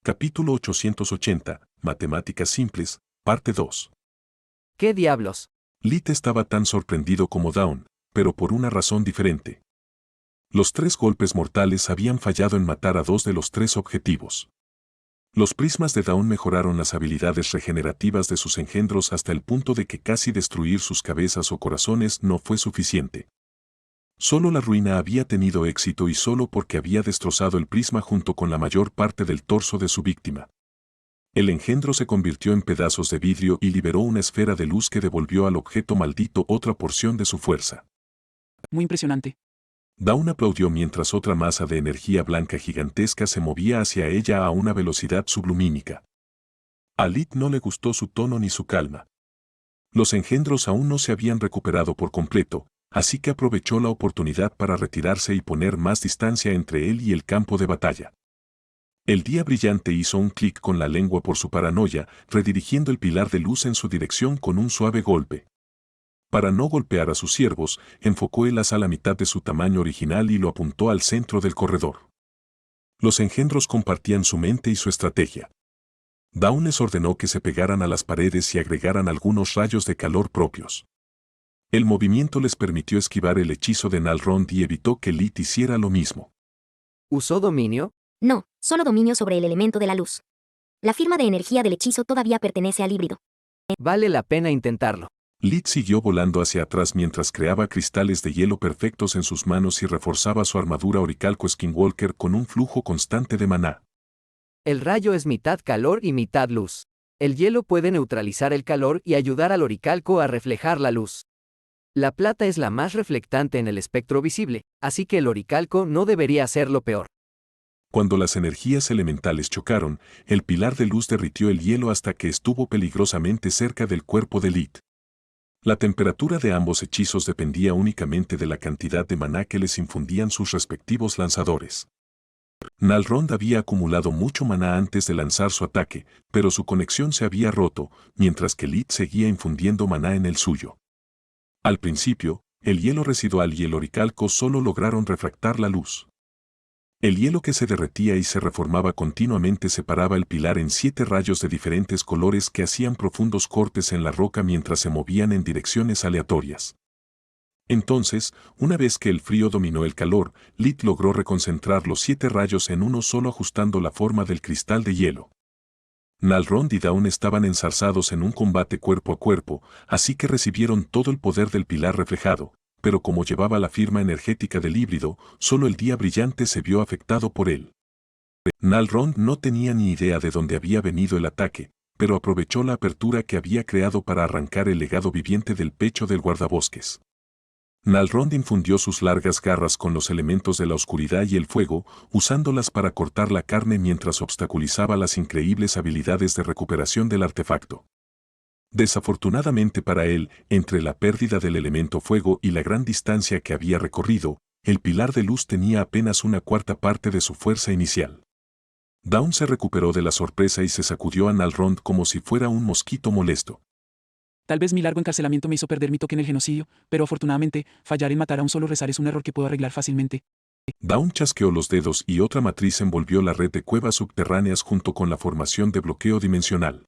Capítulo 880, Matemáticas simples, parte 2. ¿Qué diablos? Lit estaba tan sorprendido como Dawn, pero por una razón diferente. Los 3 golpes mortales habían fallado en matar a 2 de los 3 objetivos. Los prismas de Dawn mejoraron las habilidades regenerativas de sus engendros hasta el punto de que casi destruir sus cabezas o corazones no fue suficiente. Solo la ruina había tenido éxito y solo porque había destrozado el prisma junto con la mayor parte del torso de su víctima. El engendro se convirtió en pedazos de vidrio y liberó una esfera de luz que devolvió al objeto maldito otra porción de su fuerza. Muy impresionante. Dawn aplaudió mientras otra masa de energía blanca gigantesca se movía hacia ella a una velocidad sublumínica. A Lit no le gustó su tono ni su calma. Los engendros aún no se habían recuperado por completo, así que aprovechó la oportunidad para retirarse y poner más distancia entre él y el campo de batalla. El día brillante hizo un clic con la lengua por su paranoia, redirigiendo el pilar de luz en su dirección con un suave golpe. Para no golpear a sus siervos, enfocó el haz a la mitad de su tamaño original y lo apuntó al centro del corredor. Los engendros compartían su mente y su estrategia. Dawn les ordenó que se pegaran a las paredes y agregaran algunos rayos de calor propios. El movimiento les permitió esquivar el hechizo de Nalrond y evitó que Lit hiciera lo mismo. ¿Usó dominio? No, solo dominio sobre el elemento de la luz. La firma de energía del hechizo todavía pertenece al híbrido. Vale la pena intentarlo. Lit siguió volando hacia atrás mientras creaba cristales de hielo perfectos en sus manos y reforzaba su armadura oricalco Skinwalker con un flujo constante de maná. El rayo es mitad calor y mitad luz. El hielo puede neutralizar el calor y ayudar al oricalco a reflejar la luz. La plata es la más reflectante en el espectro visible, así que el oricalco no debería ser lo peor. Cuando las energías elementales chocaron, el pilar de luz derritió el hielo hasta que estuvo peligrosamente cerca del cuerpo de Lit. La temperatura de ambos hechizos dependía únicamente de la cantidad de maná que les infundían sus respectivos lanzadores. Nalrond había acumulado mucho maná antes de lanzar su ataque, pero su conexión se había roto, mientras que Lit seguía infundiendo maná en el suyo. Al principio, el hielo residual y el oricalco solo lograron refractar la luz. El hielo que se derretía y se reformaba continuamente separaba el pilar en 7 rayos de diferentes colores que hacían profundos cortes en la roca mientras se movían en direcciones aleatorias. Entonces, una vez que el frío dominó el calor, Lit logró reconcentrar los 7 rayos en uno solo ajustando la forma del cristal de hielo. Nalrond y Dawn estaban enzarzados en un combate cuerpo a cuerpo, así que recibieron todo el poder del pilar reflejado, pero como llevaba la firma energética del híbrido, solo el día brillante se vio afectado por él. Nalrond no tenía ni idea de dónde había venido el ataque, pero aprovechó la apertura que había creado para arrancar el legado viviente del pecho del guardabosques. Nalrond infundió sus largas garras con los elementos de la oscuridad y el fuego, usándolas para cortar la carne mientras obstaculizaba las increíbles habilidades de recuperación del artefacto. Desafortunadamente para él, entre la pérdida del elemento fuego y la gran distancia que había recorrido, el pilar de luz tenía apenas una cuarta parte de su fuerza inicial. Dawn se recuperó de la sorpresa y se sacudió a Nalrond como si fuera un mosquito molesto. Tal vez mi largo encarcelamiento me hizo perder mi toque en el genocidio, pero afortunadamente, fallar en matar a un solo rezar es un error que puedo arreglar fácilmente. Dawn chasqueó los dedos y otra matriz envolvió la red de cuevas subterráneas junto con la formación de bloqueo dimensional.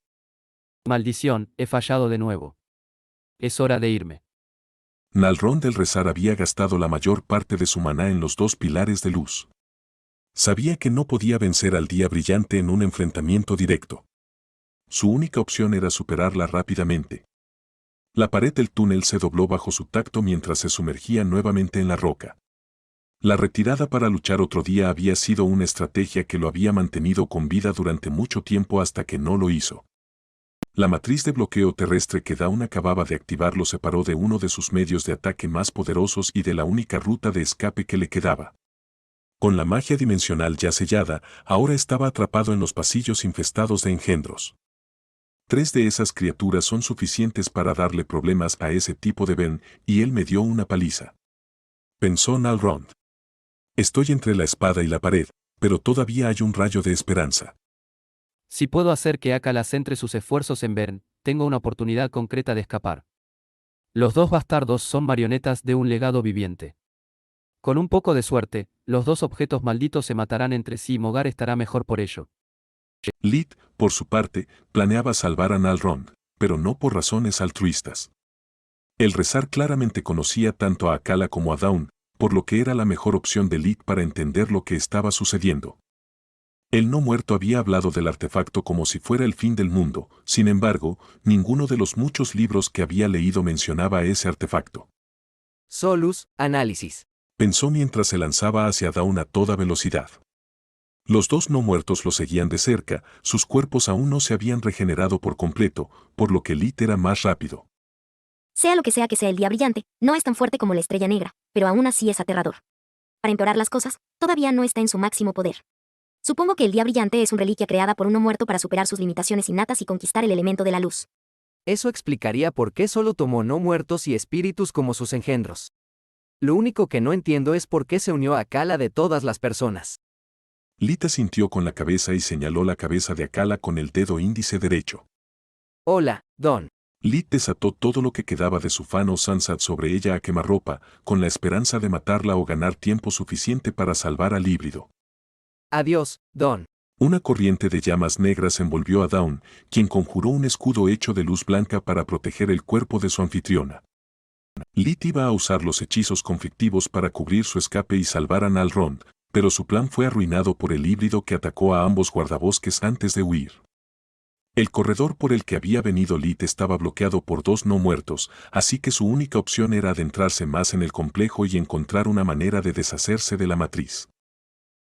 Maldición, he fallado de nuevo. Es hora de irme. Nalrond del rezar había gastado la mayor parte de su maná en los 2 pilares de luz. Sabía que no podía vencer al día brillante en un enfrentamiento directo. Su única opción era superarla rápidamente. La pared del túnel se dobló bajo su tacto mientras se sumergía nuevamente en la roca. La retirada para luchar otro día había sido una estrategia que lo había mantenido con vida durante mucho tiempo hasta que no lo hizo. La matriz de bloqueo terrestre que Dawn acababa de activar lo separó de uno de sus medios de ataque más poderosos y de la única ruta de escape que le quedaba. Con la magia dimensional ya sellada, ahora estaba atrapado en los pasillos infestados de engendros. 3 de esas criaturas son suficientes para darle problemas a ese tipo de Ben, y él me dio una paliza. Pensó Nalrond. Estoy entre la espada y la pared, pero todavía hay un rayo de esperanza. Si puedo hacer que Akala centre sus esfuerzos en Bern, tengo una oportunidad concreta de escapar. Los 2 bastardos son marionetas de un legado viviente. Con un poco de suerte, los 2 objetos malditos se matarán entre sí y Mogar estará mejor por ello. Lit, por su parte, planeaba salvar a Nalrond, pero no por razones altruistas. El rezar claramente conocía tanto a Akala como a Dawn, por lo que era la mejor opción de Lit para entender lo que estaba sucediendo. El no muerto había hablado del artefacto como si fuera el fin del mundo, sin embargo, ninguno de los muchos libros que había leído mencionaba ese artefacto. Solus, análisis. Pensó mientras se lanzaba hacia Dawn a toda velocidad. Los dos no muertos lo seguían de cerca, sus cuerpos aún no se habían regenerado por completo, por lo que Lit era más rápido. Sea lo que sea el día brillante, no es tan fuerte como la estrella negra, pero aún así es aterrador. Para empeorar las cosas, todavía no está en su máximo poder. Supongo que el día brillante es una reliquia creada por un no muerto para superar sus limitaciones innatas y conquistar el elemento de la luz. Eso explicaría por qué solo tomó no muertos y espíritus como sus engendros. Lo único que no entiendo es por qué se unió a Akala de todas las personas. Lit asintió con la cabeza y señaló la cabeza de Akala con el dedo índice derecho. Hola, Don. Lit desató todo lo que quedaba de su Fano Sansat sobre ella a quemarropa, con la esperanza de matarla o ganar tiempo suficiente para salvar al híbrido. Adiós, Don. Una corriente de llamas negras envolvió a Dawn, quien conjuró un escudo hecho de luz blanca para proteger el cuerpo de su anfitriona. Lit iba a usar los hechizos conflictivos para cubrir su escape y salvar a Nalrond, pero su plan fue arruinado por el híbrido que atacó a ambos guardabosques antes de huir. El corredor por el que había venido Lit estaba bloqueado por dos no muertos, así que su única opción era adentrarse más en el complejo y encontrar una manera de deshacerse de la matriz.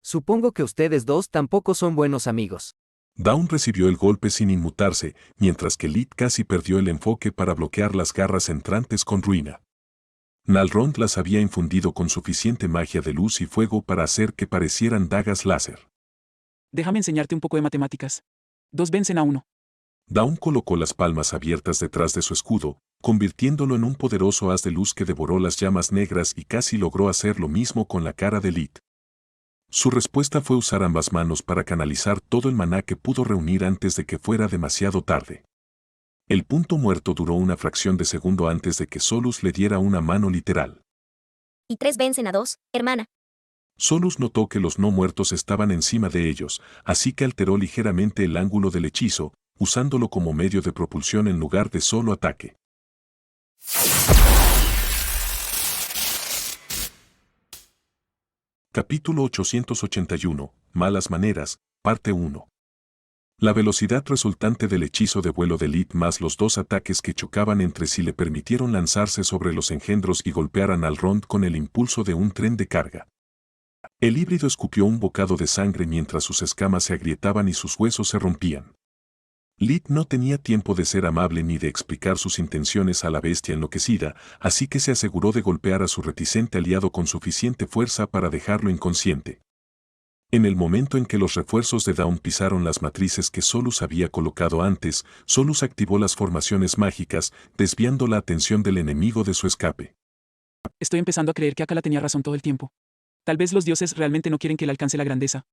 Supongo que ustedes dos tampoco son buenos amigos. Dawn recibió el golpe sin inmutarse, mientras que Lit casi perdió el enfoque para bloquear las garras entrantes con ruina. Nalrond las había infundido con suficiente magia de luz y fuego para hacer que parecieran dagas láser. Déjame enseñarte un poco de matemáticas. 2 vencen a 1. Dawn colocó las palmas abiertas detrás de su escudo, convirtiéndolo en un poderoso haz de luz que devoró las llamas negras y casi logró hacer lo mismo con la cara de Lit. Su respuesta fue usar ambas manos para canalizar todo el maná que pudo reunir antes de que fuera demasiado tarde. El punto muerto duró una fracción de segundo antes de que Solus le diera una mano literal. Y 3 vencen a 2, hermana. Solus notó que los no muertos estaban encima de ellos, así que alteró ligeramente el ángulo del hechizo, usándolo como medio de propulsión en lugar de solo ataque. Capítulo 881, Malas maneras, parte 1. La velocidad resultante del hechizo de vuelo de Lit más los dos ataques que chocaban entre sí le permitieron lanzarse sobre los engendros y golpear a Nalrond con el impulso de un tren de carga. El híbrido escupió un bocado de sangre mientras sus escamas se agrietaban y sus huesos se rompían. Lit no tenía tiempo de ser amable ni de explicar sus intenciones a la bestia enloquecida, así que se aseguró de golpear a su reticente aliado con suficiente fuerza para dejarlo inconsciente. En el momento en que los refuerzos de Dawn pisaron las matrices que Solus había colocado antes, Solus activó las formaciones mágicas, desviando la atención del enemigo de su escape. Estoy empezando a creer que Akala tenía razón todo el tiempo. Tal vez los dioses realmente no quieren que él alcance la grandeza.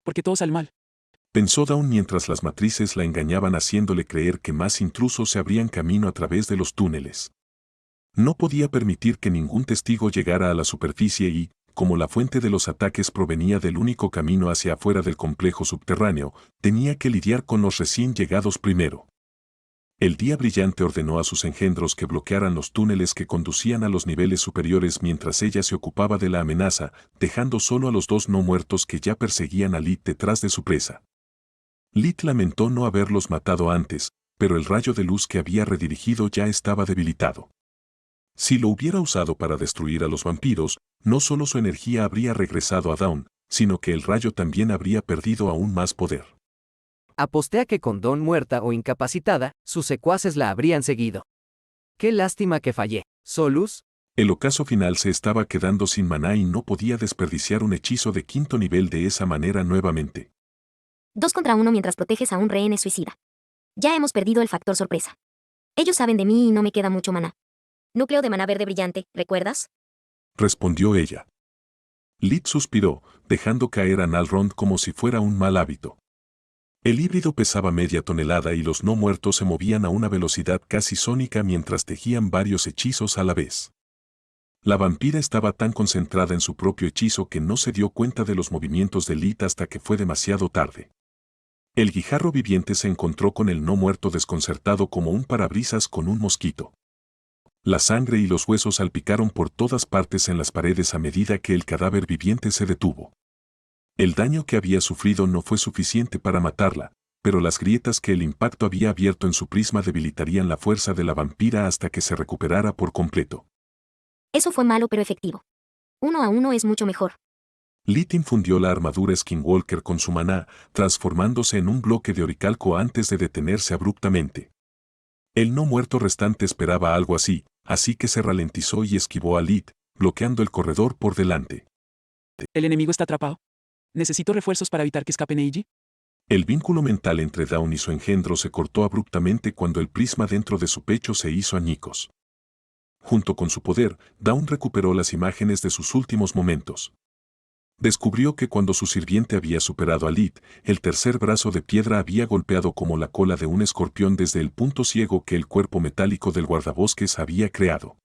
Porque todo sale mal. Pensó Dawn mientras las matrices la engañaban haciéndole creer que más intrusos se abrían camino a través de los túneles. No podía permitir que ningún testigo llegara a la superficie y, como la fuente de los ataques provenía del único camino hacia afuera del complejo subterráneo, tenía que lidiar con los recién llegados primero. El día brillante ordenó a sus engendros que bloquearan los túneles que conducían a los niveles superiores mientras ella se ocupaba de la amenaza, dejando solo a los dos no muertos que ya perseguían a Lit detrás de su presa. Lit lamentó no haberlos matado antes, pero el rayo de luz que había redirigido ya estaba debilitado. Si lo hubiera usado para destruir a los vampiros, no solo su energía habría regresado a Dawn, sino que el rayo también habría perdido aún más poder. Aposté a que con Dawn muerta o incapacitada, sus secuaces la habrían seguido. Qué lástima que fallé. ¿Solus? El ocaso final se estaba quedando sin maná y no podía desperdiciar un hechizo de 5º nivel de esa manera nuevamente. 2 contra 1 mientras proteges a un rehén es suicida. Ya hemos perdido el factor sorpresa. Ellos saben de mí y no me queda mucho maná. Núcleo de maná verde brillante, ¿recuerdas? Respondió ella. Lit suspiró, dejando caer a Nalrond como si fuera un mal hábito. El híbrido pesaba media tonelada y los no muertos se movían a una velocidad casi sónica mientras tejían varios hechizos a la vez. La vampira estaba tan concentrada en su propio hechizo que no se dio cuenta de los movimientos de Lit hasta que fue demasiado tarde. El guijarro viviente se encontró con el no muerto desconcertado como un parabrisas con un mosquito. La sangre y los huesos salpicaron por todas partes en las paredes a medida que el cadáver viviente se detuvo. El daño que había sufrido no fue suficiente para matarla, pero las grietas que el impacto había abierto en su prisma debilitarían la fuerza de la vampira hasta que se recuperara por completo. Eso fue malo pero efectivo. 1-1 es mucho mejor. Lit infundió la armadura Skinwalker con su maná, transformándose en un bloque de oricalco antes de detenerse abruptamente. El no muerto restante esperaba algo así que se ralentizó y esquivó a Lit, bloqueando el corredor por delante. El enemigo está atrapado. Necesito refuerzos para evitar que escape Neiji. El vínculo mental entre Dawn y su engendro se cortó abruptamente cuando el prisma dentro de su pecho se hizo añicos. Junto con su poder, Dawn recuperó las imágenes de sus últimos momentos. Descubrió que cuando su sirviente había superado a Lit, el tercer brazo de piedra había golpeado como la cola de un escorpión desde el punto ciego que el cuerpo metálico del guardabosques había creado.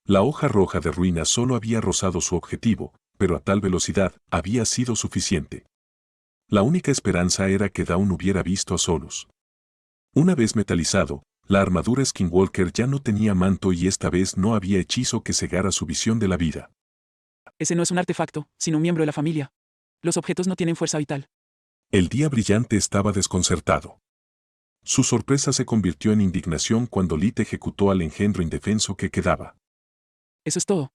La hoja roja de ruina solo había rozado su objetivo, pero a tal velocidad había sido suficiente. La única esperanza era que Dawn hubiera visto a Solus. Una vez metalizado, la armadura Skinwalker ya no tenía manto y esta vez no había hechizo que cegara su visión de la vida. Ese no es un artefacto, sino un miembro de la familia. Los objetos no tienen fuerza vital. El día brillante estaba desconcertado. Su sorpresa se convirtió en indignación cuando Lit ejecutó al engendro indefenso que quedaba. Eso es todo.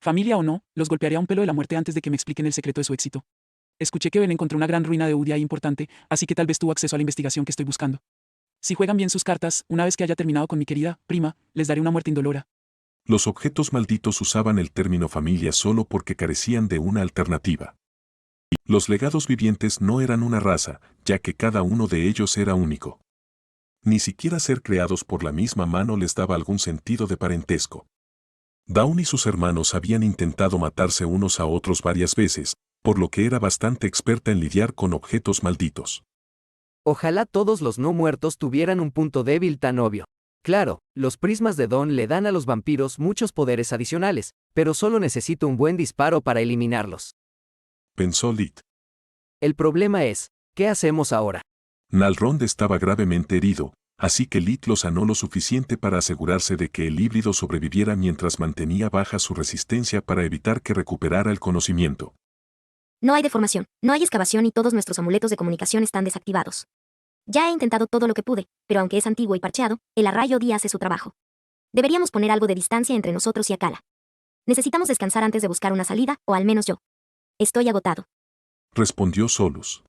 Familia o no, los golpearé a un pelo de la muerte antes de que me expliquen el secreto de su éxito. Escuché que Ben encontró una gran ruina de Udia importante, así que tal vez tuvo acceso a la investigación que estoy buscando. Si juegan bien sus cartas, una vez que haya terminado con mi querida prima, les daré una muerte indolora. Los objetos malditos usaban el término familia solo porque carecían de una alternativa. Los legados vivientes no eran una raza, ya que cada uno de ellos era único. Ni siquiera ser creados por la misma mano les daba algún sentido de parentesco. Dawn y sus hermanos habían intentado matarse unos a otros varias veces, por lo que era bastante experta en lidiar con objetos malditos. Ojalá todos los no muertos tuvieran un punto débil tan obvio. Claro, los prismas de Dawn le dan a los vampiros muchos poderes adicionales, pero solo necesito un buen disparo para eliminarlos. Pensó Lit. El problema es, ¿qué hacemos ahora? Nalrond estaba gravemente herido, así que Lit lo sanó lo suficiente para asegurarse de que el híbrido sobreviviera mientras mantenía baja su resistencia para evitar que recuperara el conocimiento. No hay deformación, no hay excavación y todos nuestros amuletos de comunicación están desactivados. Ya he intentado todo lo que pude, pero aunque es antiguo y parcheado, el arrayo D hace su trabajo. Deberíamos poner algo de distancia entre nosotros y Akala. Necesitamos descansar antes de buscar una salida, o al menos yo. Estoy agotado. Respondió Solus.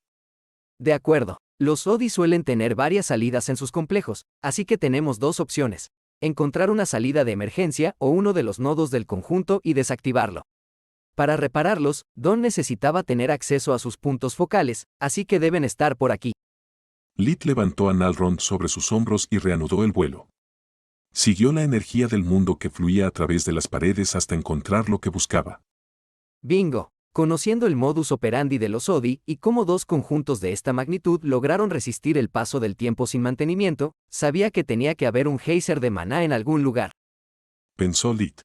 De acuerdo, los Odi suelen tener varias salidas en sus complejos, así que tenemos dos opciones: encontrar una salida de emergencia o uno de los nodos del conjunto y desactivarlo. Para repararlos, Dawn necesitaba tener acceso a sus puntos focales, así que deben estar por aquí. Lit levantó a Nalrond sobre sus hombros y reanudó el vuelo. Siguió la energía del mundo que fluía a través de las paredes hasta encontrar lo que buscaba. Bingo. Conociendo el modus operandi de los Odi y cómo dos conjuntos de esta magnitud lograron resistir el paso del tiempo sin mantenimiento, sabía que tenía que haber un geyser de maná en algún lugar. Pensó Lit.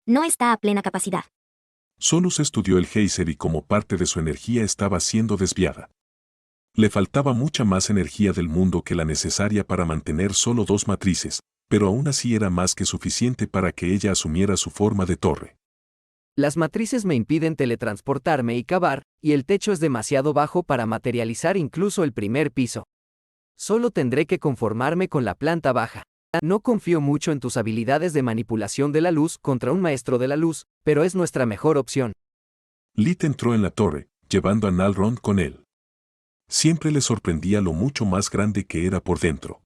No está a plena capacidad. Solus estudió el geyser y como parte de su energía estaba siendo desviada. Le faltaba mucha más energía del mundo que la necesaria para mantener solo dos matrices, pero aún así era más que suficiente para que ella asumiera su forma de torre. Las matrices me impiden teletransportarme y cavar, y el techo es demasiado bajo para materializar incluso el primer piso. Solo tendré que conformarme con la planta baja. No confío mucho en tus habilidades de manipulación de la luz contra un maestro de la luz, pero es nuestra mejor opción. Lit entró en la torre, llevando a Nalrond con él. Siempre le sorprendía lo mucho más grande que era por dentro.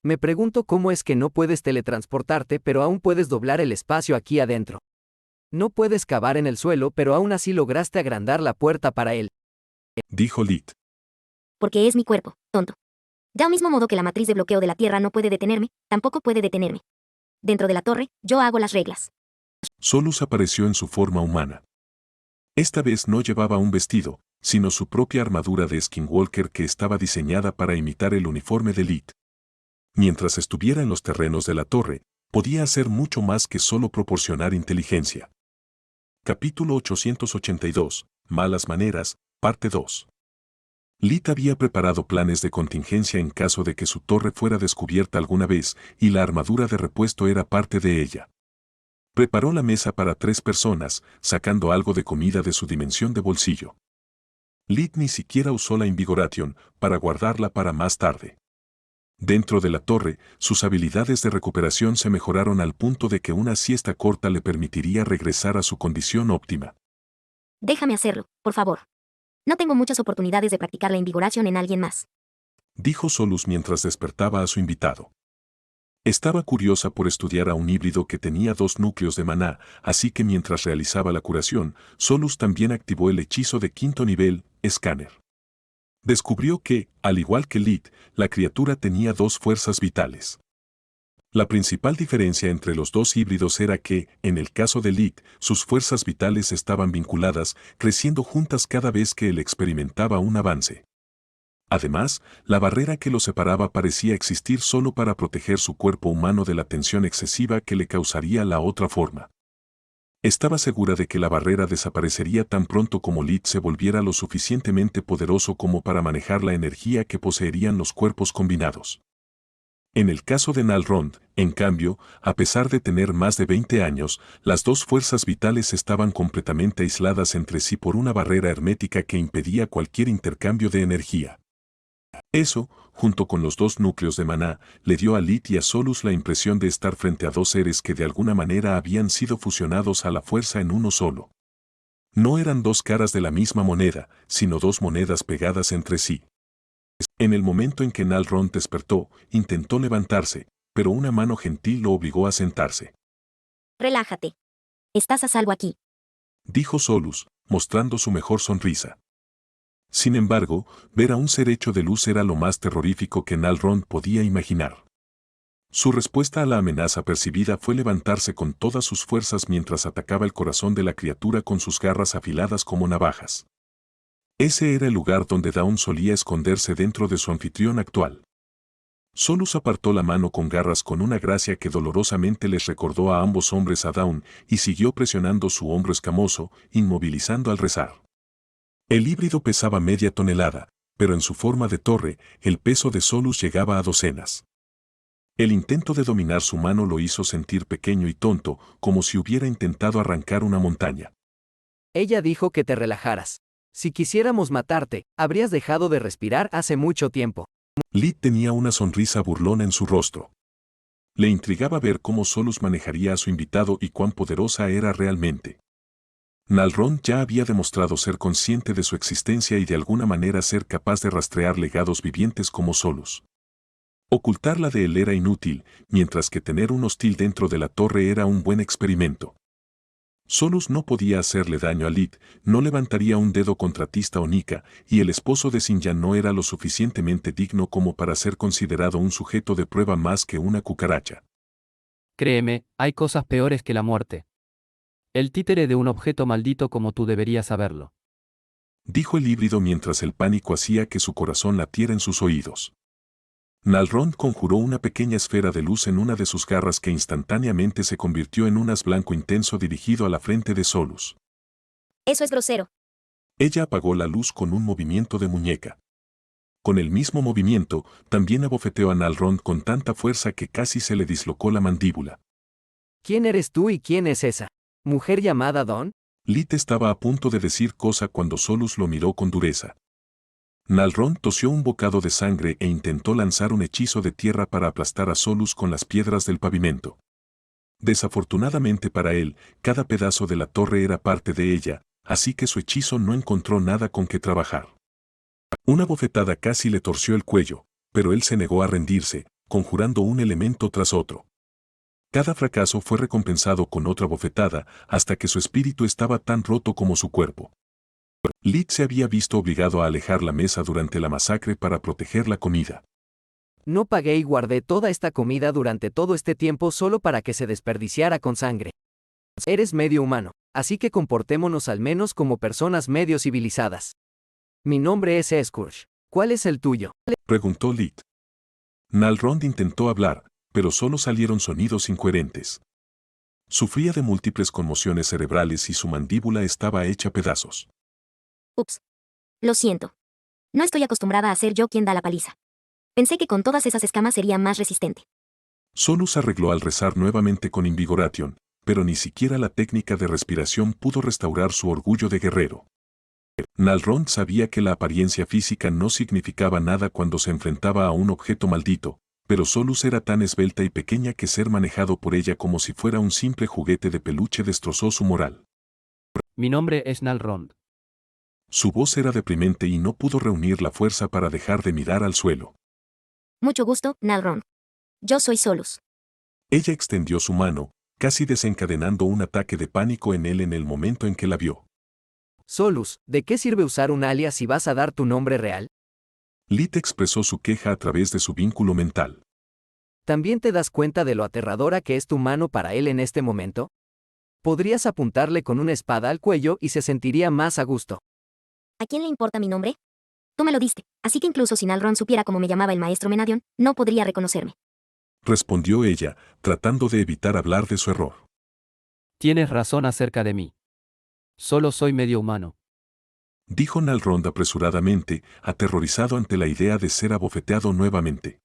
Me pregunto cómo es que no puedes teletransportarte pero aún puedes doblar el espacio aquí adentro. No puedes cavar en el suelo pero aún así lograste agrandar la puerta para él. Dijo Lit. Porque es mi cuerpo, tonto. De un mismo modo que la matriz de bloqueo de la Tierra no puede detenerme, tampoco puede detenerme. Dentro de la torre, yo hago las reglas. Solus apareció en su forma humana. Esta vez no llevaba un vestido, sino su propia armadura de Skinwalker que estaba diseñada para imitar el uniforme de Lit. Mientras estuviera en los terrenos de la torre, podía hacer mucho más que solo proporcionar inteligencia. Capítulo 882, Malas maneras, parte 2. Lit había preparado planes de contingencia en caso de que su torre fuera descubierta alguna vez, y la armadura de repuesto era parte de ella. Preparó la mesa para 3 personas, sacando algo de comida de su dimensión de bolsillo. Lit ni siquiera usó la Invigoration para guardarla para más tarde. Dentro de la torre, sus habilidades de recuperación se mejoraron al punto de que una siesta corta le permitiría regresar a su condición óptima. Déjame hacerlo, por favor. No tengo muchas oportunidades de practicar la invigoración en alguien más. Dijo Solus mientras despertaba a su invitado. Estaba curiosa por estudiar a un híbrido que tenía 2 núcleos de maná, así que mientras realizaba la curación, Solus también activó el hechizo de 5º nivel, Escáner. Descubrió que, al igual que Lit, la criatura tenía 2 fuerzas vitales. La principal diferencia entre los 2 híbridos era que, en el caso de Lit, sus fuerzas vitales estaban vinculadas, creciendo juntas cada vez que él experimentaba un avance. Además, la barrera que lo separaba parecía existir solo para proteger su cuerpo humano de la tensión excesiva que le causaría la otra forma. Estaba segura de que la barrera desaparecería tan pronto como Lit se volviera lo suficientemente poderoso como para manejar la energía que poseerían los cuerpos combinados. En el caso de Nalrond, en cambio, a pesar de tener más de 20 años, las 2 fuerzas vitales estaban completamente aisladas entre sí por una barrera hermética que impedía cualquier intercambio de energía. Eso, junto con los 2 núcleos de maná, le dio a Lit y a Solus la impresión de estar frente a 2 seres que de alguna manera habían sido fusionados a la fuerza en uno solo. No eran 2 caras de la misma moneda, sino 2 monedas pegadas entre sí. En el momento en que Nalrond despertó, intentó levantarse, pero una mano gentil lo obligó a sentarse. Relájate. Estás a salvo aquí. Dijo Solus, mostrando su mejor sonrisa. Sin embargo, ver a un ser hecho de luz era lo más terrorífico que Nalrond podía imaginar. Su respuesta a la amenaza percibida fue levantarse con todas sus fuerzas mientras atacaba el corazón de la criatura con sus garras afiladas como navajas. Ese era el lugar donde Dawn solía esconderse dentro de su anfitrión actual. Solus apartó la mano con garras con una gracia que dolorosamente les recordó a ambos hombres a Dawn y siguió presionando su hombro escamoso, inmovilizando al rezar. El híbrido pesaba media tonelada, pero en su forma de torre, el peso de Solus llegaba a docenas. El intento de dominar su mano lo hizo sentir pequeño y tonto, como si hubiera intentado arrancar una montaña. Ella dijo que te relajaras. Si quisiéramos matarte, habrías dejado de respirar hace mucho tiempo. Lit tenía una sonrisa burlona en su rostro. Le intrigaba ver cómo Solus manejaría a su invitado y cuán poderosa era realmente. Nalrond ya había demostrado ser consciente de su existencia y de alguna manera ser capaz de rastrear legados vivientes como Solus. Ocultarla de él era inútil, mientras que tener un hostil dentro de la torre era un buen experimento. Solus no podía hacerle daño a Lit, no levantaría un dedo contra Tista o Nika, y el esposo de Sinjan no era lo suficientemente digno como para ser considerado un sujeto de prueba más que una cucaracha. Créeme, hay cosas peores que la muerte. El títere de un objeto maldito como tú deberías saberlo. Dijo el híbrido mientras el pánico hacía que su corazón latiera en sus oídos. Nalrond conjuró una pequeña esfera de luz en una de sus garras que instantáneamente se convirtió en un haz blanco intenso dirigido a la frente de Solus. Eso es grosero. Ella apagó la luz con un movimiento de muñeca. Con el mismo movimiento, también abofeteó a Nalrond con tanta fuerza que casi se le dislocó la mandíbula. ¿Quién eres tú y quién es esa mujer llamada Dawn? Lit estaba a punto de decir cosa cuando Solus lo miró con dureza. Nalrond tosió un bocado de sangre e intentó lanzar un hechizo de tierra para aplastar a Solus con las piedras del pavimento. Desafortunadamente para él, cada pedazo de la torre era parte de ella, así que su hechizo no encontró nada con que trabajar. Una bofetada casi le torció el cuello, pero él se negó a rendirse, conjurando un elemento tras otro. Cada fracaso fue recompensado con otra bofetada, hasta que su espíritu estaba tan roto como su cuerpo. Lit se había visto obligado a alejar la mesa durante la masacre para proteger la comida. No pagué y guardé toda esta comida durante todo este tiempo solo para que se desperdiciara con sangre. Eres medio humano, así que comportémonos al menos como personas medio civilizadas. Mi nombre es Scourge. ¿Cuál es el tuyo? Preguntó Lit. Nalrond intentó hablar, pero solo salieron sonidos incoherentes. Sufría de múltiples conmociones cerebrales y su mandíbula estaba hecha pedazos. Ups. Lo siento. No estoy acostumbrada a ser yo quien da la paliza. Pensé que con todas esas escamas sería más resistente. Solus arregló al rezar nuevamente con Invigoration, pero ni siquiera la técnica de respiración pudo restaurar su orgullo de guerrero. Nalrond sabía que la apariencia física no significaba nada cuando se enfrentaba a un objeto maldito, pero Solus era tan esbelta y pequeña que ser manejado por ella como si fuera un simple juguete de peluche destrozó su moral. Mi nombre es Nalrond. Su voz era deprimente y no pudo reunir la fuerza para dejar de mirar al suelo. Mucho gusto, Nalrond. Yo soy Solus. Ella extendió su mano, casi desencadenando un ataque de pánico en él en el momento en que la vio. Solus, ¿de qué sirve usar un alias si vas a dar tu nombre real? Lit expresó su queja a través de su vínculo mental. ¿También te das cuenta de lo aterradora que es tu mano para él en este momento? Podrías apuntarle con una espada al cuello y se sentiría más a gusto. ¿A quién le importa mi nombre? Tú me lo diste, así que incluso si Nalrond supiera cómo me llamaba el maestro Menadion, no podría reconocerme. Respondió ella, tratando de evitar hablar de su error. Tienes razón acerca de mí. Solo soy medio humano. Dijo Nalrond apresuradamente, aterrorizado ante la idea de ser abofeteado nuevamente.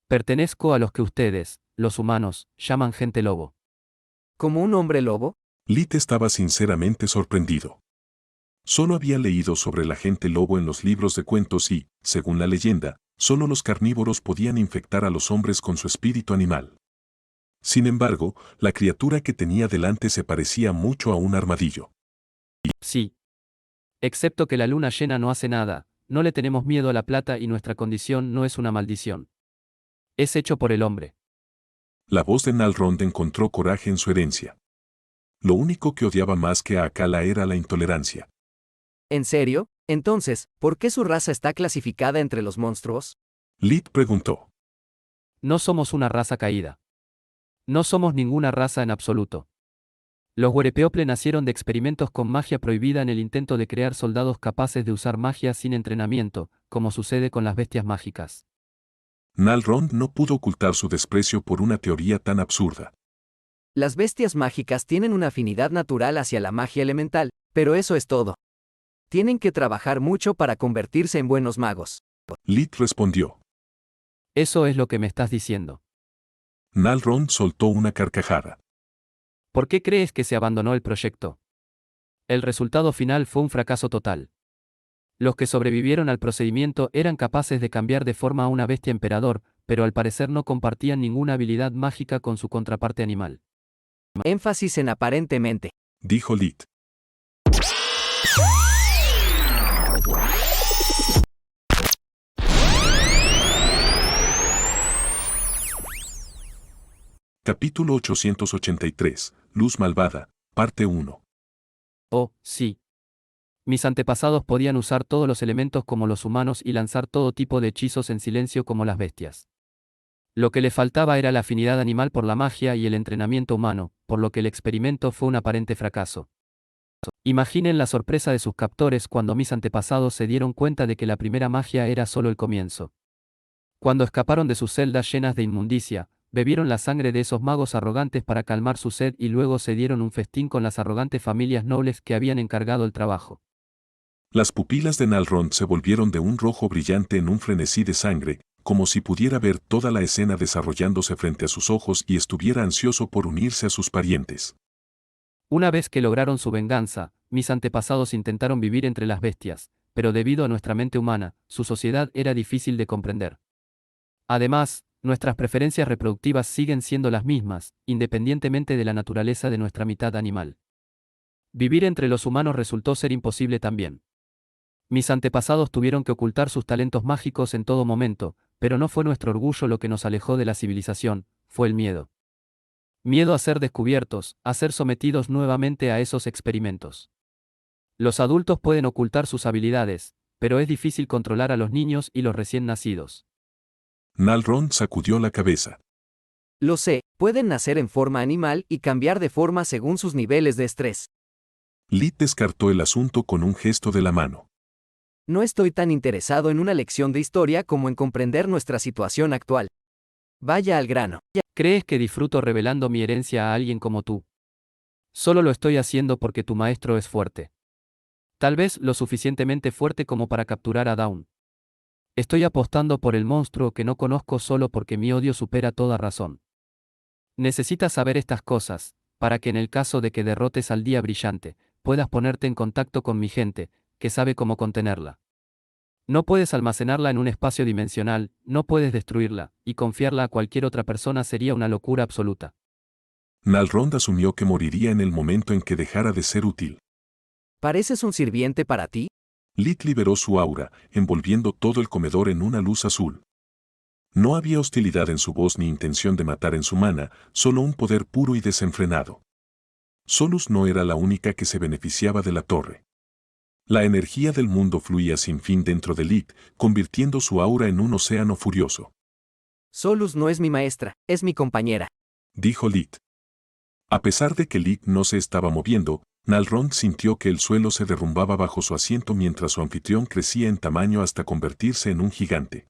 Pertenezco a los que ustedes, los humanos, llaman gente lobo. ¿Como un hombre lobo? Lit estaba sinceramente sorprendido. Solo había leído sobre la gente lobo en los libros de cuentos y, según la leyenda, solo los carnívoros podían infectar a los hombres con su espíritu animal. Sin embargo, la criatura que tenía delante se parecía mucho a un armadillo. Sí. Excepto que la luna llena no hace nada, no le tenemos miedo a la plata y nuestra condición no es una maldición. Es hecho por el hombre. La voz de Nalrond encontró coraje en su herencia. Lo único que odiaba más que a Akala era la intolerancia. ¿En serio? Entonces, ¿por qué su raza está clasificada entre los monstruos? Lit preguntó. No somos una raza caída. No somos ninguna raza en absoluto. Los Huerepeople nacieron de experimentos con magia prohibida en el intento de crear soldados capaces de usar magia sin entrenamiento, como sucede con las bestias mágicas. Nalrond no pudo ocultar su desprecio por una teoría tan absurda. Las bestias mágicas tienen una afinidad natural hacia la magia elemental, pero eso es todo. Tienen que trabajar mucho para convertirse en buenos magos. Lit respondió. Eso es lo que me estás diciendo. Nalrond soltó una carcajada. ¿Por qué crees que se abandonó el proyecto? El resultado final fue un fracaso total. Los que sobrevivieron al procedimiento eran capaces de cambiar de forma a una bestia emperador, pero al parecer no compartían ninguna habilidad mágica con su contraparte animal. Énfasis en aparentemente. Dijo Lit. Capítulo 883, Luz Malvada, parte 1. Oh, sí. Mis antepasados podían usar todos los elementos como los humanos y lanzar todo tipo de hechizos en silencio como las bestias. Lo que le faltaba era la afinidad animal por la magia y el entrenamiento humano, por lo que el experimento fue un aparente fracaso. Imaginen la sorpresa de sus captores cuando mis antepasados se dieron cuenta de que la primera magia era solo el comienzo. Cuando escaparon de sus celdas llenas de inmundicia, bebieron la sangre de esos magos arrogantes para calmar su sed y luego se dieron un festín con las arrogantes familias nobles que habían encargado el trabajo. Las pupilas de Nalrond se volvieron de un rojo brillante en un frenesí de sangre, como si pudiera ver toda la escena desarrollándose frente a sus ojos y estuviera ansioso por unirse a sus parientes. Una vez que lograron su venganza, mis antepasados intentaron vivir entre las bestias, pero debido a nuestra mente humana, su sociedad era difícil de comprender. Además, nuestras preferencias reproductivas siguen siendo las mismas, independientemente de la naturaleza de nuestra mitad animal. Vivir entre los humanos resultó ser imposible también. Mis antepasados tuvieron que ocultar sus talentos mágicos en todo momento, pero no fue nuestro orgullo lo que nos alejó de la civilización, fue el miedo. Miedo a ser descubiertos, a ser sometidos nuevamente a esos experimentos. Los adultos pueden ocultar sus habilidades, pero es difícil controlar a los niños y los recién nacidos. Nalrond sacudió la cabeza. Lo sé, pueden nacer en forma animal y cambiar de forma según sus niveles de estrés. Lit descartó el asunto con un gesto de la mano. No estoy tan interesado en una lección de historia como en comprender nuestra situación actual. Vaya al grano. ¿Crees que disfruto revelando mi herencia a alguien como tú? Solo lo estoy haciendo porque tu maestro es fuerte. Tal vez lo suficientemente fuerte como para capturar a Dawn. Estoy apostando por el monstruo que no conozco solo porque mi odio supera toda razón. Necesitas saber estas cosas, para que en el caso de que derrotes al Día Brillante, puedas ponerte en contacto con mi gente, que sabe cómo contenerla. No puedes almacenarla en un espacio dimensional, no puedes destruirla, y confiarla a cualquier otra persona sería una locura absoluta. Nalrond asumió que moriría en el momento en que dejara de ser útil. ¿Pareces un sirviente para ti? Lit liberó su aura, envolviendo todo el comedor en una luz azul. No había hostilidad en su voz ni intención de matar en su mana, solo un poder puro y desenfrenado. Solus no era la única que se beneficiaba de la torre. La energía del mundo fluía sin fin dentro de Lit, convirtiendo su aura en un océano furioso. Solus no es mi maestra, es mi compañera. Dijo Lit. A pesar de que Lit no se estaba moviendo, Nalrond sintió que el suelo se derrumbaba bajo su asiento mientras su anfitrión crecía en tamaño hasta convertirse en un gigante.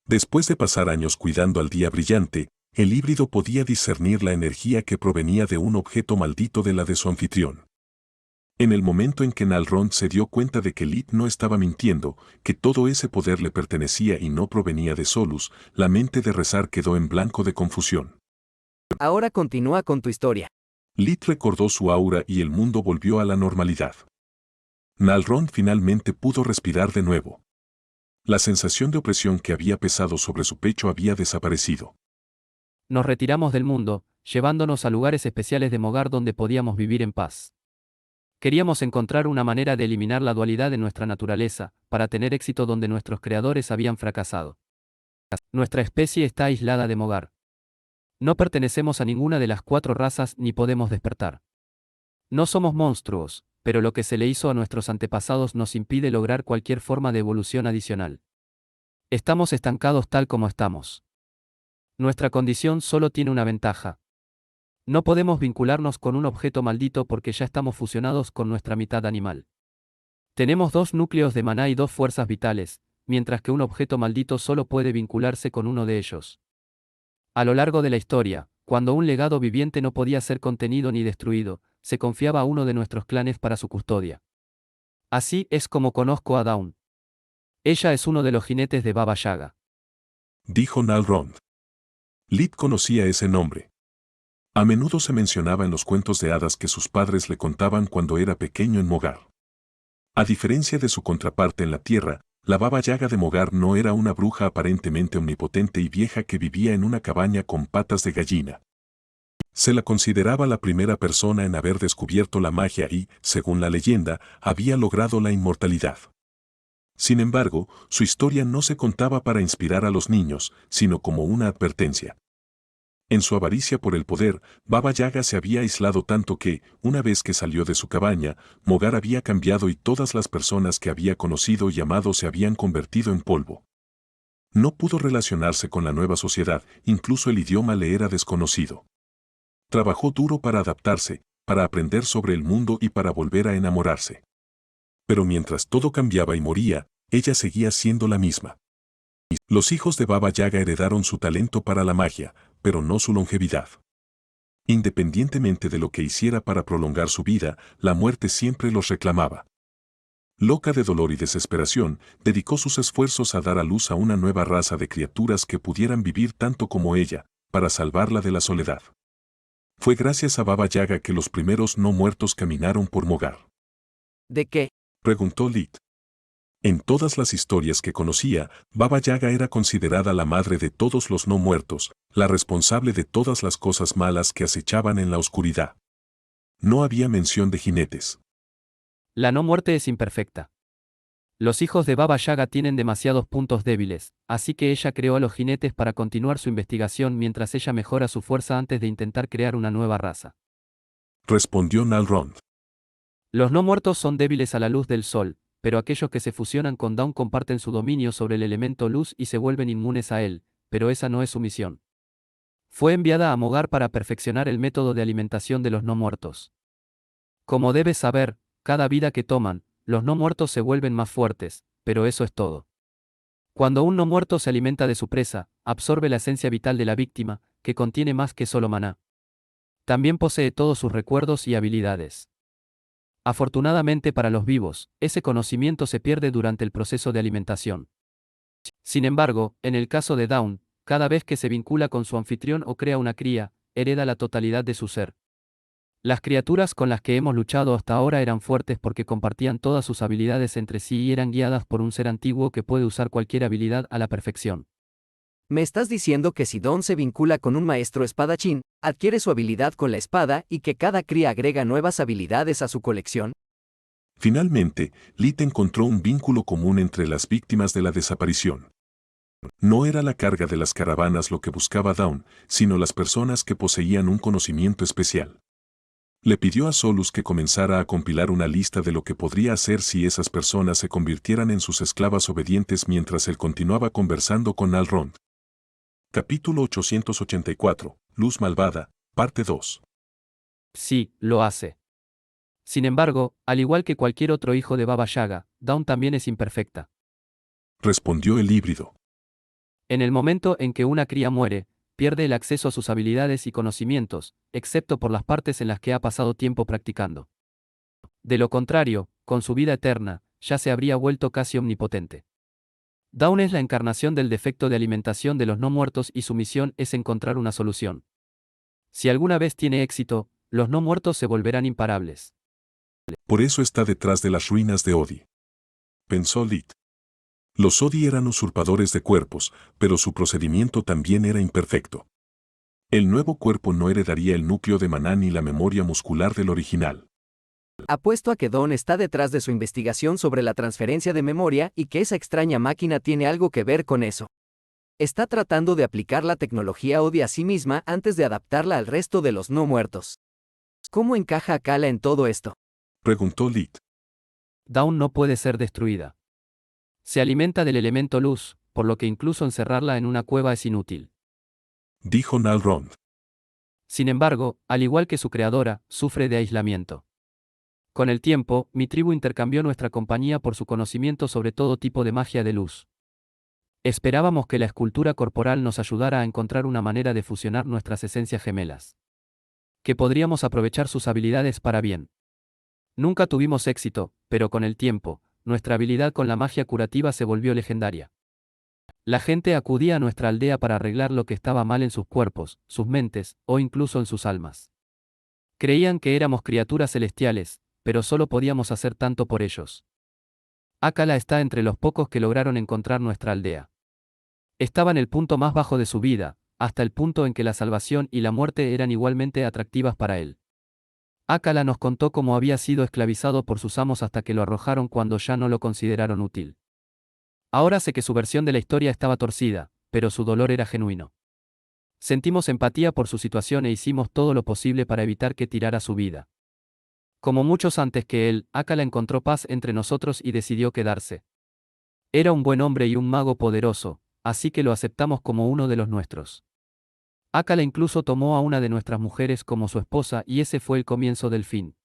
Después de pasar años cuidando al Día Brillante, el híbrido podía discernir la energía que provenía de un objeto maldito de la de su anfitrión. En el momento en que Nalrond se dio cuenta de que Lit no estaba mintiendo, que todo ese poder le pertenecía y no provenía de Solus, la mente de Rezar quedó en blanco de confusión. Ahora continúa con tu historia. Lit recordó su aura y el mundo volvió a la normalidad. Nalrond finalmente pudo respirar de nuevo. La sensación de opresión que había pesado sobre su pecho había desaparecido. Nos retiramos del mundo, llevándonos a lugares especiales de Mogar donde podíamos vivir en paz. Queríamos encontrar una manera de eliminar la dualidad de nuestra naturaleza, para tener éxito donde nuestros creadores habían fracasado. Nuestra especie está aislada de Mogar. No pertenecemos a ninguna de las 4 razas ni podemos despertar. No somos monstruos, pero lo que se le hizo a nuestros antepasados nos impide lograr cualquier forma de evolución adicional. Estamos estancados tal como estamos. Nuestra condición solo tiene una ventaja. No podemos vincularnos con un objeto maldito porque ya estamos fusionados con nuestra mitad animal. Tenemos 2 núcleos de maná y 2 fuerzas vitales, mientras que un objeto maldito solo puede vincularse con uno de ellos. A lo largo de la historia, cuando un legado viviente no podía ser contenido ni destruido, se confiaba a uno de nuestros clanes para su custodia. Así es como conozco a Dawn. Ella es uno de los jinetes de Baba Yaga. Dijo Nalrond. Lit conocía ese nombre. A menudo se mencionaba en los cuentos de hadas que sus padres le contaban cuando era pequeño en Mogar. A diferencia de su contraparte en la Tierra, la Baba Yaga de Mogar no era una bruja aparentemente omnipotente y vieja que vivía en una cabaña con patas de gallina. Se la consideraba la primera persona en haber descubierto la magia y, según la leyenda, había logrado la inmortalidad. Sin embargo, su historia no se contaba para inspirar a los niños, sino como una advertencia. En su avaricia por el poder, Baba Yaga se había aislado tanto que, una vez que salió de su cabaña, Mogar había cambiado y todas las personas que había conocido y amado se habían convertido en polvo. No pudo relacionarse con la nueva sociedad, incluso el idioma le era desconocido. Trabajó duro para adaptarse, para aprender sobre el mundo y para volver a enamorarse. Pero mientras todo cambiaba y moría, ella seguía siendo la misma. Los hijos de Baba Yaga heredaron su talento para la magia, pero no su longevidad. Independientemente de lo que hiciera para prolongar su vida, la muerte siempre los reclamaba. Loca de dolor y desesperación, dedicó sus esfuerzos a dar a luz a una nueva raza de criaturas que pudieran vivir tanto como ella, para salvarla de la soledad. Fue gracias a Baba Yaga que los primeros no muertos caminaron por Mogar. ¿De qué? Preguntó Lit. En todas las historias que conocía, Baba Yaga era considerada la madre de todos los no muertos, la responsable de todas las cosas malas que acechaban en la oscuridad. No había mención de jinetes. La no muerte es imperfecta. Los hijos de Baba Yaga tienen demasiados puntos débiles, así que ella creó a los jinetes para continuar su investigación mientras ella mejora su fuerza antes de intentar crear una nueva raza. Respondió Nalrond. Los no muertos son débiles a la luz del sol, pero aquellos que se fusionan con Dawn comparten su dominio sobre el elemento luz y se vuelven inmunes a él, pero esa no es su misión. Fue enviada a Mogar para perfeccionar el método de alimentación de los no muertos. Como debes saber, cada vida que toman, los no muertos se vuelven más fuertes, pero eso es todo. Cuando un no muerto se alimenta de su presa, absorbe la esencia vital de la víctima, que contiene más que solo maná. También posee todos sus recuerdos y habilidades. Afortunadamente para los vivos, ese conocimiento se pierde durante el proceso de alimentación. Sin embargo, en el caso de Dawn, cada vez que se vincula con su anfitrión o crea una cría, hereda la totalidad de su ser. Las criaturas con las que hemos luchado hasta ahora eran fuertes porque compartían todas sus habilidades entre sí y eran guiadas por un ser antiguo que puede usar cualquier habilidad a la perfección. ¿Me estás diciendo que si Dawn se vincula con un maestro espadachín, adquiere su habilidad con la espada y que cada cría agrega nuevas habilidades a su colección? Finalmente, Lit encontró un vínculo común entre las víctimas de la desaparición. No era la carga de las caravanas lo que buscaba Dawn, sino las personas que poseían un conocimiento especial. Le pidió a Solus que comenzara a compilar una lista de lo que podría hacer si esas personas se convirtieran en sus esclavas obedientes mientras él continuaba conversando con Alrond. Capítulo 884, Luz Malvada, parte 2. Sí, lo hace. Sin embargo, al igual que cualquier otro hijo de Baba Yaga, Dawn también es imperfecta. Respondió el híbrido. En el momento en que una cría muere, pierde el acceso a sus habilidades y conocimientos, excepto por las partes en las que ha pasado tiempo practicando. De lo contrario, con su vida eterna, ya se habría vuelto casi omnipotente. Dawn es la encarnación del defecto de alimentación de los no muertos y su misión es encontrar una solución. Si alguna vez tiene éxito, los no muertos se volverán imparables. Por eso está detrás de las ruinas de Odi. Pensó Lit. Los Odi eran usurpadores de cuerpos, pero su procedimiento también era imperfecto. El nuevo cuerpo no heredaría el núcleo de maná ni la memoria muscular del original. Apuesto a que Dawn está detrás de su investigación sobre la transferencia de memoria y que esa extraña máquina tiene algo que ver con eso. Está tratando de aplicar la tecnología Odi a sí misma antes de adaptarla al resto de los no muertos. ¿Cómo encaja Akala en todo esto? Preguntó Lit. Dawn no puede ser destruida. Se alimenta del elemento luz, por lo que incluso encerrarla en una cueva es inútil. Dijo Nalrond. Sin embargo, al igual que su creadora, sufre de aislamiento. Con el tiempo, mi tribu intercambió nuestra compañía por su conocimiento sobre todo tipo de magia de luz. Esperábamos que la escultura corporal nos ayudara a encontrar una manera de fusionar nuestras esencias gemelas. Que podríamos aprovechar sus habilidades para bien. Nunca tuvimos éxito, pero con el tiempo, nuestra habilidad con la magia curativa se volvió legendaria. La gente acudía a nuestra aldea para arreglar lo que estaba mal en sus cuerpos, sus mentes, o incluso en sus almas. Creían que éramos criaturas celestiales, pero solo podíamos hacer tanto por ellos. Akala está entre los pocos que lograron encontrar nuestra aldea. Estaba en el punto más bajo de su vida, hasta el punto en que la salvación y la muerte eran igualmente atractivas para él. Akala nos contó cómo había sido esclavizado por sus amos hasta que lo arrojaron cuando ya no lo consideraron útil. Ahora sé que su versión de la historia estaba torcida, pero su dolor era genuino. Sentimos empatía por su situación e hicimos todo lo posible para evitar que tirara su vida. Como muchos antes que él, Akala encontró paz entre nosotros y decidió quedarse. Era un buen hombre y un mago poderoso, así que lo aceptamos como uno de los nuestros. Akala incluso tomó a una de nuestras mujeres como su esposa y ese fue el comienzo del fin.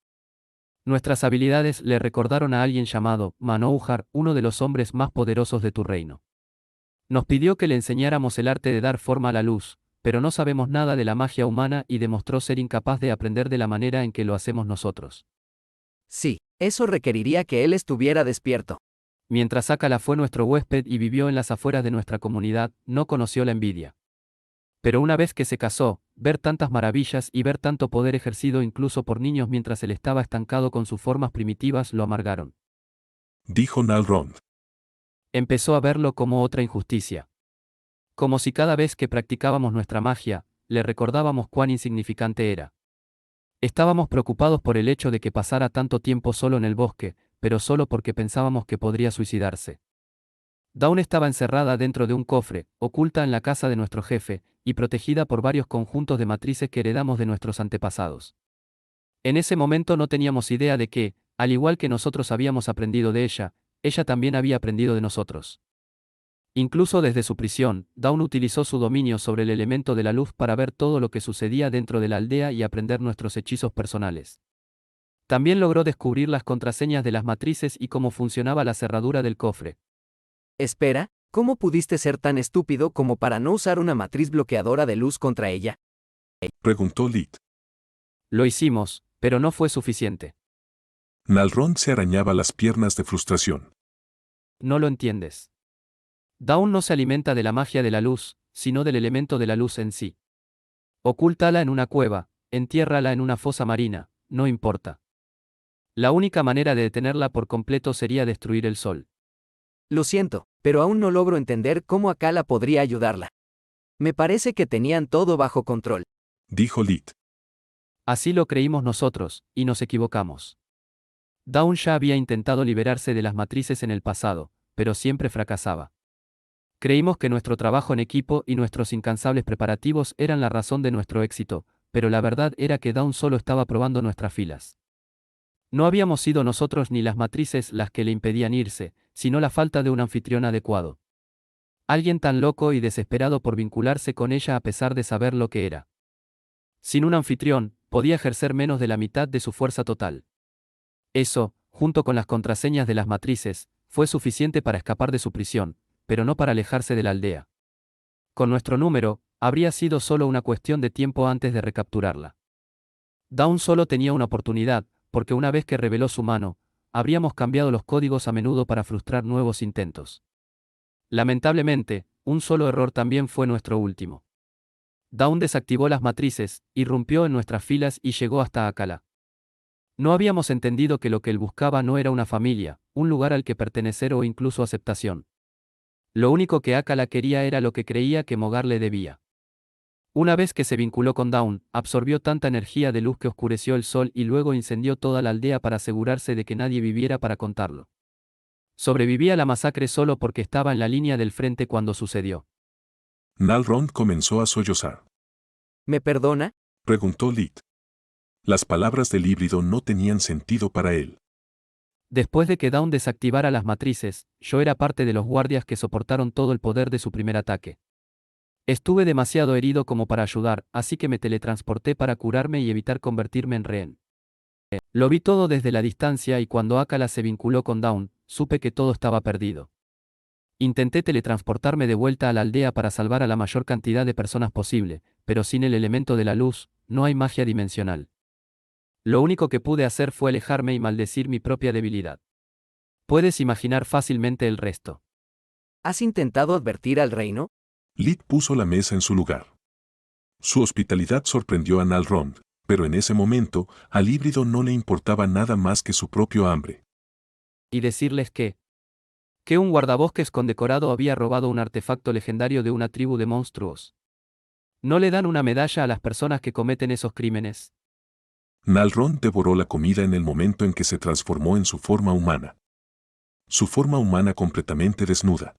Nuestras habilidades le recordaron a alguien llamado Manouhar, uno de los hombres más poderosos de tu reino. Nos pidió que le enseñáramos el arte de dar forma a la luz, pero no sabemos nada de la magia humana y demostró ser incapaz de aprender de la manera en que lo hacemos nosotros. Sí, eso requeriría que él estuviera despierto. Mientras Akala fue nuestro huésped y vivió en las afueras de nuestra comunidad, no conoció la envidia. Pero una vez que se casó, ver tantas maravillas y ver tanto poder ejercido incluso por niños mientras él estaba estancado con sus formas primitivas lo amargaron. Dijo Nalrond. Empezó a verlo como otra injusticia. Como si cada vez que practicábamos nuestra magia, le recordábamos cuán insignificante era. Estábamos preocupados por el hecho de que pasara tanto tiempo solo en el bosque, pero solo porque pensábamos que podría suicidarse. Dawn estaba encerrada dentro de un cofre, oculta en la casa de nuestro jefe, y protegida por varios conjuntos de matrices que heredamos de nuestros antepasados. En ese momento no teníamos idea de que, al igual que nosotros habíamos aprendido de ella también había aprendido de nosotros. Incluso desde su prisión, Dawn utilizó su dominio sobre el elemento de la luz para ver todo lo que sucedía dentro de la aldea y aprender nuestros hechizos personales. También logró descubrir las contraseñas de las matrices y cómo funcionaba la cerradura del cofre. Espera, ¿cómo pudiste ser tan estúpido como para no usar una matriz bloqueadora de luz contra ella? Preguntó Lit. Lo hicimos, pero no fue suficiente. Nalrond se arañaba las piernas de frustración. No lo entiendes. Dawn no se alimenta de la magia de la luz, sino del elemento de la luz en sí. Ocúltala en una cueva, entiérrala en una fosa marina, no importa. La única manera de detenerla por completo sería destruir el sol. Lo siento, pero aún no logro entender cómo Akala podría ayudarla. Me parece que tenían todo bajo control. Dijo Lit. Así lo creímos nosotros, y nos equivocamos. Dawn ya había intentado liberarse de las matrices en el pasado, pero siempre fracasaba. Creímos que nuestro trabajo en equipo y nuestros incansables preparativos eran la razón de nuestro éxito, pero la verdad era que Dawn solo estaba probando nuestras filas. No habíamos sido nosotros ni las matrices las que le impedían irse, sino la falta de un anfitrión adecuado. Alguien tan loco y desesperado por vincularse con ella a pesar de saber lo que era. Sin un anfitrión, podía ejercer menos de la mitad de su fuerza total. Eso, junto con las contraseñas de las matrices, fue suficiente para escapar de su prisión, pero no para alejarse de la aldea. Con nuestro número, habría sido solo una cuestión de tiempo antes de recapturarla. Dawn solo tenía una oportunidad, porque una vez que reveló su mano, habríamos cambiado los códigos a menudo para frustrar nuevos intentos. Lamentablemente, un solo error también fue nuestro último. Dawn desactivó las matrices, irrumpió en nuestras filas y llegó hasta Akala. No habíamos entendido que lo que él buscaba no era una familia, un lugar al que pertenecer o incluso aceptación. Lo único que Akala quería era lo que creía que Mogar le debía. Una vez que se vinculó con Dawn, absorbió tanta energía de luz que oscureció el sol y luego incendió toda la aldea para asegurarse de que nadie viviera para contarlo. Sobrevivía a la masacre solo porque estaba en la línea del frente cuando sucedió. Nalrond comenzó a sollozar. ¿Me perdona? Preguntó Lit. Las palabras del híbrido no tenían sentido para él. Después de que Dawn desactivara las matrices, yo era parte de los guardias que soportaron todo el poder de su primer ataque. Estuve demasiado herido como para ayudar, así que me teletransporté para curarme y evitar convertirme en rehén. Lo vi todo desde la distancia y cuando Akala se vinculó con Dawn, supe que todo estaba perdido. Intenté teletransportarme de vuelta a la aldea para salvar a la mayor cantidad de personas posible, pero sin el elemento de la luz, no hay magia dimensional. Lo único que pude hacer fue alejarme y maldecir mi propia debilidad. Puedes imaginar fácilmente el resto. ¿Has intentado advertir al reino? Lit puso la mesa en su lugar. Su hospitalidad sorprendió a Nalrond, pero en ese momento, al híbrido no le importaba nada más que su propio hambre. Y decirles que un guardabosques condecorado había robado un artefacto legendario de una tribu de monstruos. ¿No le dan una medalla a las personas que cometen esos crímenes? Nalrond devoró la comida en el momento en que se transformó en su forma humana. Su forma humana completamente desnuda.